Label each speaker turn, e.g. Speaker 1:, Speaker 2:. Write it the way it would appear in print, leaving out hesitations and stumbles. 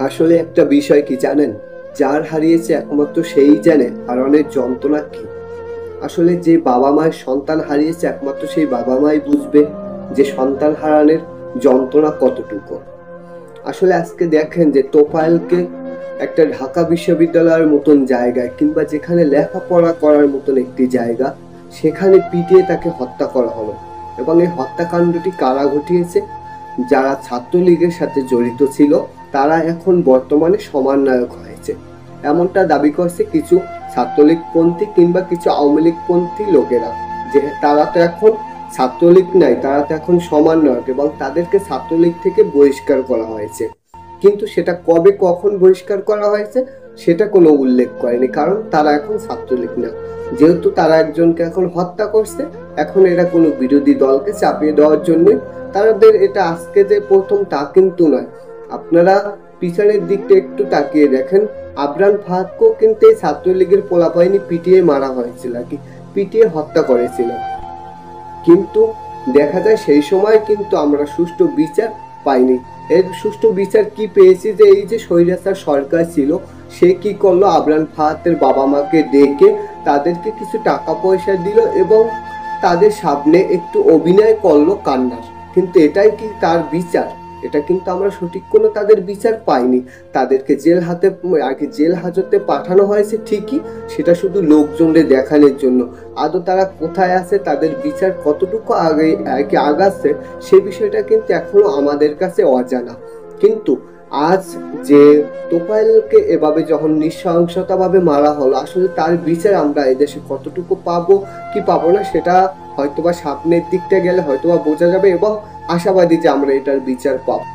Speaker 1: আসলে একটা বিষয় কি জানেন, যার হারিয়েছে একমাত্র সেই জানে হারানোর যন্ত্রণা কি। আসলে যে বাবা মায়ের সন্তান হারিয়েছে একমাত্র সেই বাবা মাই বুঝবে যে সন্তান হারানোর যন্ত্রণা কতটুকু। আসলে আজকে দেখেন যে তোফায়েলকে একটা ঢাকা বিশ্ববিদ্যালয়ের মতন জায়গায় কিংবা যেখানে লেখাপড়া করার মতন একটি জায়গা, সেখানে পিটিয়ে তাকে হত্যা করা হলো। এবং এই হত্যাকাণ্ডটি কারা ঘটিয়েছে? যারা ছাত্রলীগের সাথে জড়িত ছিল তারা এখন বর্তমানে সমন্বয়ক হয়েছে, এমনটা দাবি করছে কিছু ছাত্রলীগপন্থী কিংবা কিছু আওয়ামী লীগপন্থী লোকেরা, যে তারা তো এখন ছাত্রলীগ নাই, তারা তো এখন সমন্বয়ক এবং তাদেরকে ছাত্রলীগ থেকে বহিষ্কার করা হয়েছে। কিন্তু সেটা কবে কখন বহিষ্কার করা হয়েছে সেটা কোনো উল্লেখ করেনি, কারণ তারা এখন ছাত্রলীগ না। যেহেতু তারা একজনকে এখন হত্যা করছে, এখন এরা কোনো বিরোধী দলকে চাপিয়ে দেওয়ার জন্যই তাদের এটা আজকে যে প্রথম তা কিন্তু নয়। আপনারা পিছনের দিকটা একটু তাকিয়ে দেখেন, আবরান ফাহাদকেও কিন্তু এই ছাত্রলীগের পোলাপাইনি পিটিয়ে মারা হয়েছিল, কি পিটিয়ে হত্যা করেছিল। কিন্তু দেখা যায় সেই সময় কিন্তু আমরা সুষ্ঠু বিচার পাইনি। এর সুষ্ঠু বিচার কি পেয়েছি, যে এই যে স্বৈরাচার সরকার ছিল সে কি করলো, আবরান ফাহাদের বাবা মাকে ডেকে তাদেরকে কিছু টাকা পয়সা দিল এবং তাদের সামনে একটু অভিনয় করলো কান্নার। কিন্তু এটাই কি তার বিচার? এটা কিন্তু আমরা সঠিক কোনো তাদের বিচার পাইনি। তাদেরকে জেল হাজতে পাঠানো হয়েছে ঠিকই, সেটা শুধু লোকজনদের দেখানোর জন্য। আদৌ তারা কোথায় আছে, তাদের বিচার কতটুকু আগাচ্ছে, সে বিষয়টা কিন্তু এখনো আমাদের কাছে অজানা। কিন্তু আজ যে তোফায়েলকে এভাবে যখন নৃশংসতাভাবে মারা হলো, আসলে তার বিচার আমরা এদেশে কতটুকু পাবো কি পাবো না সেটা হয়তোবা সামনের দিকটা গেলে হয়তোবা বোঝা যাবে, এবং আশাবাদী যে আমরা এটার বিচার পাবো।